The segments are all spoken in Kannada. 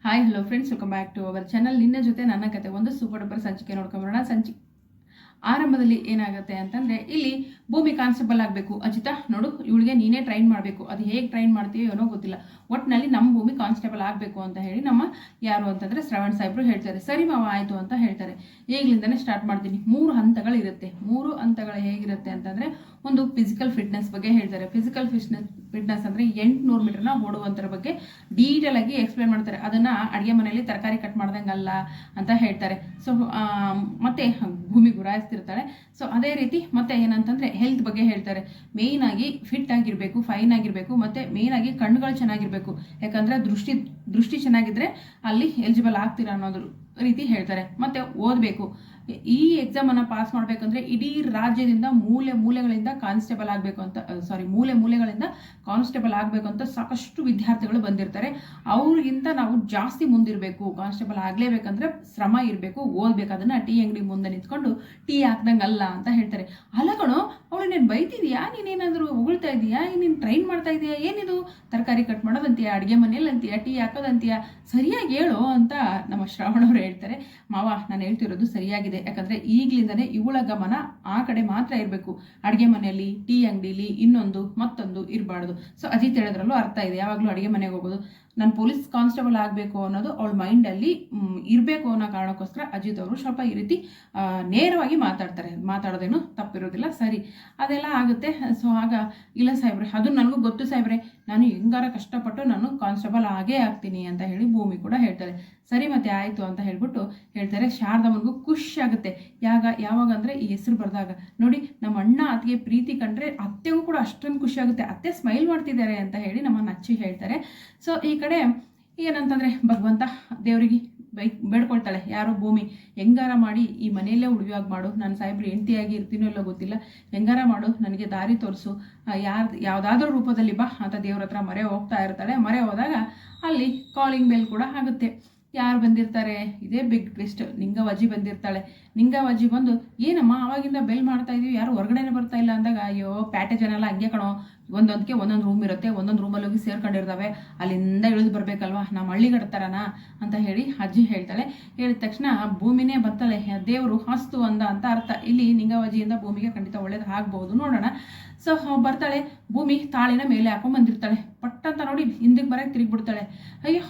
Hi hello friends, welcome back to our channel. ನಿನ್ನ ಜೊತೆ ನನ್ನ ಕತೆ ಒಂದು ಸೂಪರ್ ಡೂಪರ್ ಸಂಚಿಕೆ ನೋಡ್ಕೊಂಬರೋಣ. ಆರಂಭದಲ್ಲಿ ಏನಾಗುತ್ತೆ ಅಂತಂದರೆ, ಇಲ್ಲಿ ಭೂಮಿ ಕಾನ್ಸ್ಟೇಬಲ್ ಆಗಬೇಕು. ಅಜಿತಾ ನೋಡು, ಇವಳಿಗೆ ನೀನೇ ಟ್ರೈನ್ ಮಾಡಬೇಕು. ಅದು ಹೇಗೆ ಟ್ರೈನ್ ಮಾಡ್ತೀಯೋ ಏನೋ ಗೊತ್ತಿಲ್ಲ, ಒಟ್ಟಿನಲ್ಲಿ ನಮ್ಮ ಭೂಮಿ ಕಾನ್ಸ್ಟೇಬಲ್ ಆಗಬೇಕು ಅಂತ ಹೇಳಿ ನಮ್ಮ ಯಾರು ಅಂತಂದರೆ ಶ್ರವಣ್ ಸಾಹೇಬರು ಹೇಳ್ತಾರೆ. ಸರಿ ಮಾವ ಆಯಿತು ಅಂತ ಹೇಳ್ತಾರೆ. ಈಗಲಿಂದನೇ ಸ್ಟಾರ್ಟ್ ಮಾಡ್ತೀನಿ. 3 ಹಂತಗಳಿರುತ್ತೆ. 3 ಹಂತಗಳು ಹೇಗಿರುತ್ತೆ ಅಂತಂದರೆ, ಒಂದು ಫಿಸಿಕಲ್ ಫಿಟ್ನೆಸ್ ಬಗ್ಗೆ ಹೇಳ್ತಾರೆ. ಫಿಸಿಕಲ್ ಫಿಟ್ನೆಸ್ ಅಂದರೆ 800 ಮೀಟರ್ನ ಓಡುವಂಥರ ಬಗ್ಗೆ ಡೀಟೇಲ್ ಆಗಿ ಎಕ್ಸ್ಪ್ಲೇನ್ ಮಾಡ್ತಾರೆ. ಅದನ್ನು ಅಡುಗೆ ಮನೆಯಲ್ಲಿ ತರಕಾರಿ ಕಟ್ ಮಾಡ್ದಂಗಲ್ಲ ಅಂತ ಹೇಳ್ತಾರೆ. ಸೊ ಮತ್ತೆ ಭೂಮಿ ಗುರಾಯಿಸ್ತಿರ್ತಾಳೆ. ಸೊ ಅದೇ ರೀತಿ ಮತ್ತೆ ಏನಂತಂದರೆ ಹೆಲ್ತ್ ಬಗ್ಗೆ ಹೇಳ್ತಾರೆ. ಮೇಯ್ನಾಗಿ ಫಿಟ್ ಆಗಿರಬೇಕು, ಫೈನ್ ಆಗಿರಬೇಕು, ಮತ್ತು ಮೇಯ್ನಾಗಿ ಕಣ್ಣುಗಳು ಚೆನ್ನಾಗಿರಬೇಕು. ಯಾಕಂದರೆ ದೃಷ್ಟಿ ಚೆನ್ನಾಗಿದ್ದರೆ ಅಲ್ಲಿ ಎಲಿಜಿಬಲ್ ಆಗ್ತೀರಾ ಅನ್ನೋದ್ರ ರೀತಿ ಹೇಳ್ತಾರೆ. ಮತ್ತು ಓದಬೇಕು. ಈ ಎಕ್ಸಾಮನ್ನು ಪಾಸ್ ಮಾಡಬೇಕಂದ್ರೆ ಇಡೀ ರಾಜ್ಯದಿಂದ ಮೂಲೆಗಳಿಂದ ಕಾನ್ಸ್ಟೇಬಲ್ ಆಗಬೇಕು ಅಂತ ಮೂಲೆಗಳಿಂದ ಕಾನ್ಸ್ಟೇಬಲ್ ಆಗಬೇಕು ಅಂತ ಸಾಕಷ್ಟು ವಿದ್ಯಾರ್ಥಿಗಳು ಬಂದಿರ್ತಾರೆ. ಅವ್ರಿಗಿಂತ ನಾವು ಜಾಸ್ತಿ ಮುಂದಿರಬೇಕು. ಕಾನ್ಸ್ಟೇಬಲ್ ಆಗಲೇಬೇಕಂದ್ರೆ ಶ್ರಮ ಇರಬೇಕು, ಓದಬೇಕು. ಅದನ್ನು ಟೀ ಅಂಗಡಿ ಮುಂದೆ ನಿಂತ್ಕೊಂಡು ಟೀ ಹಾಕ್ದಂಗಲ್ಲ ಅಂತ ಹೇಳ್ತಾರೆ. ಅಲ್ಲಗಣೋ, ಅವಳು ನೀನು ಬೈತಿದ್ಯಾ, ನೀನೇನಾದರೂ ಹೊಗಳ್ತಾ ಇದೀಯಾ, ನೀನು ಟ್ರೈನ್ ಮಾಡ್ತಾ ಇದೀಯಾ, ಏನಿದು ತರಕಾರಿ ಕಟ್ ಮಾಡೋದಂತೀಯ, ಅಡುಗೆ ಮನೆಯಲ್ಲಿ ಅಂತೀಯ, ಟೀ ಹಾಕೋದಂತೀಯ, ಸರಿಯಾಗಿ ಹೇಳು ಅಂತ ನಮ್ಮ ಶ್ರಾವಣವರು ಹೇಳ್ತಾರೆ. ಮಾವ, ನಾನು ಹೇಳ್ತಿರೋದು ಸರಿಯಾಗಿದೆ. ಯಾಕಂದ್ರೆ ಈಗಲಿಂದನೇ ಇವಳ ಗಮನ ಆ ಕಡೆ ಮಾತ್ರ ಇರಬೇಕು. ಅಡುಗೆ ಮನೆಯಲ್ಲಿ, ಟೀ ಅಂಗಡಿಲಿ ಇನ್ನೊಂದು ಮತ್ತೊಂದು ಇರಬಾರ್ದು. ಸೊ ಅಜಿತ್ ಹೇಳಿದ್ರಲ್ಲೂ ಅರ್ಥ ಇದೆ. ಯಾವಾಗಲೂ ಅಡುಗೆ ಮನೆಗೆ ಹೋಗೋದು, ನಾನು ಪೊಲೀಸ್ ಕಾನ್ಸ್ಟೇಬಲ್ ಆಗಬೇಕು ಅನ್ನೋದು ಅವಳ ಮೈಂಡಲ್ಲಿ ಇರಬೇಕು ಅನ್ನೋ ಕಾರಣಕ್ಕೋಸ್ಕರ ಅಜಿತ್ ಅವರು ಸ್ವಲ್ಪ ಈ ರೀತಿ ನೇರವಾಗಿ ಮಾತಾಡ್ತಾರೆ. ಮಾತಾಡೋದೇನು ತಪ್ಪಿರೋದಿಲ್ಲ. ಸರಿ, ಅದೆಲ್ಲ ಆಗುತ್ತೆ. ಸೊ ಆಗ ಇಲ್ಲ ಸಾಹೇಬ್ರೆ, ಅದು ನನಗೂ ಗೊತ್ತು ಸಾಹೇಬ್ರೆ, ನಾನು ಹೆಂಗಾರ ಕಷ್ಟಪಟ್ಟು ನಾನು ಕಾನ್ಸ್ಟೇಬಲ್ ಆಗೇ ಆಗ್ತೀನಿ ಅಂತ ಹೇಳಿ ಭೂಮಿ ಕೂಡ ಹೇಳ್ತಾಳೆ. ಸರಿ ಮತ್ತೆ ಆಯಿತು ಅಂತ ಹೇಳ್ಬಿಟ್ಟು ಹೇಳ್ತಾರೆ. ಶಾರದಮ್ಮನಿಗೂ ಖುಷಿ ಆಗುತ್ತೆ. ಯಾವಾಗ ಅಂದರೆ ಈ ಹೆಸರು ಬರೆದಾಗ, ನೋಡಿ ನಮ್ಮ ಅಣ್ಣ ಅತ್ತಿಗೆ ಪ್ರೀತಿ ಕಂಡ್ರೆ ಅತ್ತೆಗೂ ಕೂಡ ಅಷ್ಟೊಂದು ಖುಷಿ ಆಗುತ್ತೆ. ಅತ್ತೆ ಸ್ಮೈಲ್ ಮಾಡ್ತಿದ್ದಾರೆ ಅಂತ ಹೇಳಿ ನಮ್ಮ ನಚ್ಚಿ ಹೇಳ್ತಾರೆ. ಸೊ ಈ ಕಡೆ ಏನಂತಂದರೆ, ಭಗವಂತ ದೇವರಿಗೆ ಬೇಡ್ಕೊಳ್ತಾಳೆ ಯಾರೋ ಭೂಮಿ, ಹೆಂಗಾರ ಮಾಡಿ ಈ ಮನೆಯಲ್ಲೇ ಉಳಿಯುವಾಗ ಮಾಡು, ನಾನು ಸಾಹೇಬ್ರು ಹೆಂಡತಿಯಾಗಿ ಇರ್ತೀನೋ ಇಲ್ಲೋ ಗೊತ್ತಿಲ್ಲ, ಹೆಂಗಾರ ಮಾಡು, ನನಗೆ ದಾರಿ ತೋರಿಸು, ಯಾವುದಾದ್ರೂ ರೂಪದಲ್ಲಿ ಬಾ ಅಂತ ದೇವ್ರ ಹತ್ರ ಮೊರೆ ಹೋಗ್ತಾ ಇರ್ತಾಳೆ. ಮೊರೆ ಹೋದಾಗ ಅಲ್ಲಿ ಕಾಲಿಂಗ್ ಬೆಲ್ ಕೂಡ ಆಗುತ್ತೆ. ಯಾರು ಬಂದಿರ್ತಾರೆ? ಇದೇ ಬಿಗ್ ಟ್ವಿಸ್ಟ್. ನಿಂಗವ್ವಜ್ಜಿ ಬಂದಿರ್ತಾಳೆ. ನಿಂಗವ್ವಜ್ಜಿ ಬಂದು, ಏನಮ್ಮ ಆವಾಗಿಂದ ಬೆಲ್ ಮಾಡ್ತಾ ಇದೀವಿ, ಯಾರು ಹೊರಗಡೆನೇ ಬರ್ತಾ ಇಲ್ಲ ಅಂದಾಗ, ಅಯ್ಯೋ ಪ್ಯಾಟೆ ಜನ ಎಲ್ಲ ಹಂಗೆ ಕಣೋ, ಒಂದೊಂದಕ್ಕೆ ಒಂದೊಂದು ರೂಮ್ ಇರುತ್ತೆ, ಒಂದೊಂದು ರೂಮಲ್ಲಿ ಹೋಗಿ ಸೇರ್ಕೊಂಡಿರ್ತಾವೆ, ಅಲ್ಲಿಂದ ಇಳಿದು ಬರಬೇಕಲ್ವಾ, ನಮ್ಮ ಹಳ್ಳಿಗಡ್ತಾರನ ಅಂತ ಹೇಳಿ ಅಜ್ಜಿ ಹೇಳ್ತಾಳೆ. ಹೇಳಿದ ತಕ್ಷಣ ಭೂಮಿನೇ ಬರ್ತಾಳೆ. ದೇವರು ಹಾಸ್ತು ಅಂತ ಅರ್ಥ. ಇಲ್ಲಿ ನಿಂಗವ್ವಜ್ಜಿಯಿಂದ ಭೂಮಿಗೆ ಖಂಡಿತ ಒಳ್ಳೇದು ಆಗ್ಬಹುದು, ನೋಡೋಣ. ಸೊ ಬರ್ತಾಳೆ. ಭೂಮಿ ತಾಳಿನ ಮೇಲೆ ಹಾಕೊಂಡ್ ಬಂದಿರ್ತಾಳೆ. ಪಟ್ಟಂತ ನೋಡಿ ಹಿಂದಕ್ಕೆ ಬರಕ್ಕೆ ತಿರುಗಿಬಿಡ್ತಾಳೆ. ಅಯ್ಯೋ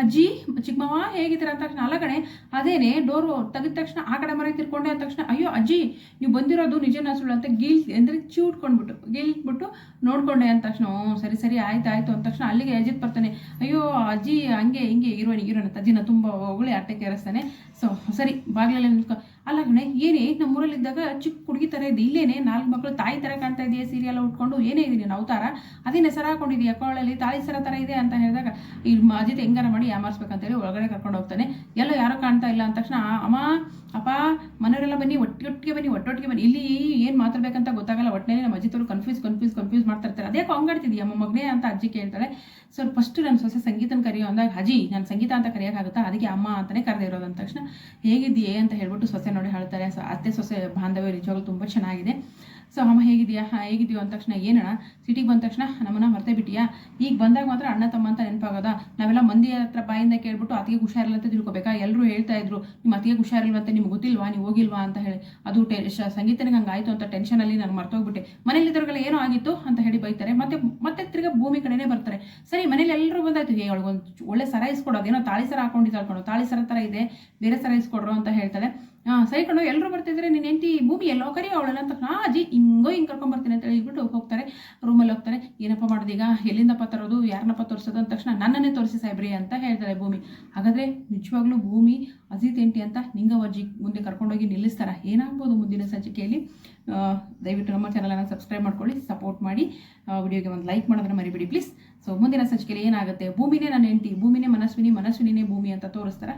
ಅಜ್ಜಿ, ಚಿಕ್ಕಮ್ಮವ ಹೇಗಿದ್ದೀರ ಅಂತ ತಕ್ಷಣ, ಅಲ್ಲಗಣೆ ಅದೇನೆ ಡೋರು ತೆಗೆದ ತಕ್ಷಣ ಆ ಕಡೆ ಮರ ತಿರ್ಕೊಂಡೆ ಅಂದ ತಕ್ಷಣ, ಅಯ್ಯೋ ಅಜ್ಜಿ ನೀವು ಬಂದಿರೋದು ನಿಜನ ಸುಳ್ಳು ಅಂತ ಅಂದರೆ ಗೀಲ್ಬಿಟ್ಟು ನೋಡ್ಕೊಂಡೆ ಅಂದ ತಕ್ಷಣ, ಸರಿ ಆಯ್ತು ಅಂದ ತಕ್ಷಣ ಅಲ್ಲಿಗೆ ಅಜಿತ್ ಬರ್ತಾನೆ. ಅಯ್ಯೋ ಅಜ್ಜಿ ಹಂಗೆ ಹಿಂಗೆ ಹೀರೋಯಿನ್ ಅಜ್ಜಿನ ತುಂಬ ಹೊಗಳಿ ಅಟ್ಟೆ ಕೇರಿಸ್ತಾನೆ. ಸೊ ಸರಿ, ಬಾಗಿಲಲ್ಲಿ ನಿಂತ್ಕೊ. ಅಲ್ಲ ಗಣೆ, ಏನೇ ನಮ್ಮೂರಲ್ಲಿದ್ದಾಗ ಚಿಕ್ಕ ಹುಡುಗಿ ಥರ ಇದೆ, ಇಲ್ಲೇನೆ 4 ಮಕ್ಕಳು ತಾಯಿ ಥರ ಕಾಣ್ತಾ ಇದೆಯಾ, ಸೀರಿಯಲ್ ಉಟ್ಕೊಂಡು, ಏನೇ ಇದೀನಿ ನಾವು ಅವತಾರ, ಅದೇನೇ ಸರ ಹಾಕೊಂಡಿದೀಯ, ಕೊಳಲ್ಲಿ ತಾಳಿ ಸರ ಥರ ಇದೆ ಅಂತ ಹೇಳಿದಾಗ ಈ ಅಜಿತ್ ಹೆಂಗಾರ ಮಾಡಿ ಯಾಮಾರಿಸ್ಬೇಕಂತೇಳಿ ಒಳಗಡೆ ಕರ್ಕೊಂಡು ಹೋಗ್ತಾನೆ. ಎಲ್ಲ ಯಾರೋ ಕಾಣ್ತಾ ಇಲ್ಲ ಅಂದ ತಕ್ಷಣ, ಅಮ್ಮ ಅಪ್ಪ ಮನೆಯವರೆಲ್ಲ ಬನ್ನಿ, ಒಟ್ಟಿಗೆ ಬನ್ನಿ, ಇಲ್ಲಿ ಏನು ಮಾತಾಡ್ಬೇಕಂತ ಗೊತ್ತಾಗಲ್ಲ. ಒಟ್ಟಿನಲ್ಲಿ ನಮ್ಮ ಅಜಿತ್ ಅವರು ಕನ್ಫ್ಯೂಸ್ ಮಾಡ್ತಾ ಇರ್ತಾರೆ. ಅದೇ ಕಾಂಗಾಡ್ತಿದೀಯ ಮಗನೇ ಅಂತ ಅಜ್ಜಿ ಕೇಳ್ತಾಳೆ. ಸೊ ಫಸ್ಟ್ ನನ್ನ ಸೊಸೆ ಸಂಗೀತನ ಕರೆಯೋ ಅಂದಾಗ, ಅಜ್ಜಿ ನಾನು ಸಂಗೀತ ಅಂತ ಕರೆಯೋಕ್ಕಾಗುತ್ತಾ, ಅದಕ್ಕೆ ಅಮ್ಮ ಅಂತಲೇ ಕರೆದೇ ಇರೋದು ಅಂದ ತಕ್ಷಣ, ಹೇಗಿದೆಯೇ ಅಂತ ಹೇಳ್ಬಿಟ್ಟು ಸೊಸೆ ನೋಡಿ ಹೇಳ್ತಾರೆ. ಸೊ ಅತ್ತೆ ಸೊಸೆ ಬಾಂಧವ್ಯ ನಿಜವಾಗ್ಲೂ ತುಂಬ ಚೆನ್ನಾಗಿದೆ. ಸೊ ಅಮ್ಮ ಹೇಗಿದೆಯೋ ಅಂದ ತಕ್ಷಣ, ಏನಣ್ಣ ಸಿಟಿಗೆ ಬಂದ ತಕ್ಷಣ ನಮ್ಮನ್ನ ಮರ್ತೇ ಬಿಟ್ಟಿಯಾ, ಈಗ ಬಂದಾಗ ಮಾತ್ರ ಅಣ್ಣ ತಮ್ಮ ಅಂತ ನೆನಪಾಗೋದ, ನಾವೆಲ್ಲ ಮಂದಿ ಹತ್ರ ಬಾಯಿಂದ ಕೇಳ್ಬಿಟ್ಟು ಅತಿಗೆ ಹುಷಾರಿಲ್ಲ ಅಂತ ತಿಳ್ಕೊಬೇಕಾ, ಎಲ್ಲರೂ ಹೇಳ್ತಾ ಇದ್ರು ನಿಮ್ಮ ಅತಿಗೆ ಹುಷಾರಿಲ್ವಂತೆ, ನಿಮ್ಗೆ ಗೊತ್ತಿಲ್ವಾ, ನೀವು ಹೋಗಿಲ್ವಾ ಅಂತ ಹೇಳಿ, ಅದು ಸಂಗೀತನಿಗೆ ಹಂಗೆ ಆಯಿತು ಅಂತ ಟೆನ್ಷನಲ್ಲಿ ನಾನು ಮರ್ತೋಗ್ಬಿಟ್ಟೆ, ಮನೇಲಿದ್ದವ್ರಿಗೆಲ್ಲ ಏನೋ ಆಗಿತ್ತು ಅಂತ ಹೇಳಿ ಬೈತಾರೆ. ಮತ್ತೆ ತಿರ್ಗಾ ಭೂಮಿ ಕಡೆನೇ ಬರ್ತಾರೆ. ಸರಿ ಮನೇಲಿ ಎಲ್ಲರೂ ಬಂದಾಯ್ತು, ಅವಳಿಗೊಂದು ಒಳ್ಳೆ ಸರ ಇಸ್ಕೊಡು, ಅದೇನೋ ತಾಳಿ ಸರ ಹಾಕೊಂಡಿದ್ದಾಳ್ಕೊಂಡು, ತಾಳಿ ಸರ ಥರ ಇದೆ, ಬೇರೆ ಸರ ಇಸ್ಕೊಡ್ರು ಅಂತ ಹೇಳ್ತಾಳೆ. ಸರಿ ಕಣೋ, ಎಲ್ಲರೂ ಬರ್ತಿದ್ರೆ ನೀನು ಹೆಂಡತಿ ಭೂಮಿ ಎಲ್ಲೋ ಕರಿಯೋ ಅವಳನ್ನ ಅಂತ ತಕ್ಷಣ, ಅಜ್ಜಿ ಹಿಂಗೆ ಕರ್ಕೊಂಡ್ಬರ್ತೀನಿ ಅಂತ ಹೇಳ್ಬಿಟ್ಟು ಹೋಗ್ತಾರೆ. ರೂಮಲ್ಲಿ ಹೋಗ್ತಾರೆ. ಏನಪ್ಪ ಮಾಡೋದು ಈಗ, ಎಲ್ಲಿಂದಪ್ಪ ತರೋದು, ಯಾರನ್ನಪ್ಪ ತೋರಿಸೋದು ಅಂದ ತಕ್ಷಣ, ನನ್ನನ್ನೇ ತೋರಿಸಿ ಸಾಹೇಬ್ರಿ ಅಂತ ಹೇಳ್ತಾಳೆ ಭೂಮಿ. ಹಾಗಾದರೆ ನಿಜವಾಗ್ಲೂ ಭೂಮಿ ಅಜಿತ್ ಹೆಂಡತಿ ಅಂತ ನಿಂಗವ್ವಜ್ಜಿ ಮುಂದೆ ಕರ್ಕೊಂಡೋಗಿ ನಿಲ್ಲಿಸ್ತಾರ. ಏನಾಗ್ಬೋದು ಮುಂದಿನ ಸಂಚಿಕೆಯಲ್ಲಿ? ದಯವಿಟ್ಟು ನಮ್ಮ ಚಾನಲನ್ನು ಸಬ್ಸ್ಕ್ರೈಬ್ ಮಾಡ್ಕೊಳ್ಳಿ, ಸಪೋರ್ಟ್ ಮಾಡಿ, ವಿಡಿಯೋಗೆ ಒಂದು ಲೈಕ್ ಮಾಡೋದನ್ನ ಮರಿಬೇಡಿ ಪ್ಲೀಸ್. ಸೊ ಮುಂದಿನ ಸಂಚಿಕೆಯಲ್ಲಿ ಏನಾಗುತ್ತೆ, ಭೂಮಿನೇ ನನ್ನ ಹೆಂಡತಿ, ಭೂಮಿನೇ ಮನಸ್ವಿನಿನೇ ಭೂಮಿ ಅಂತ ತೋರಿಸ್ತಾರ.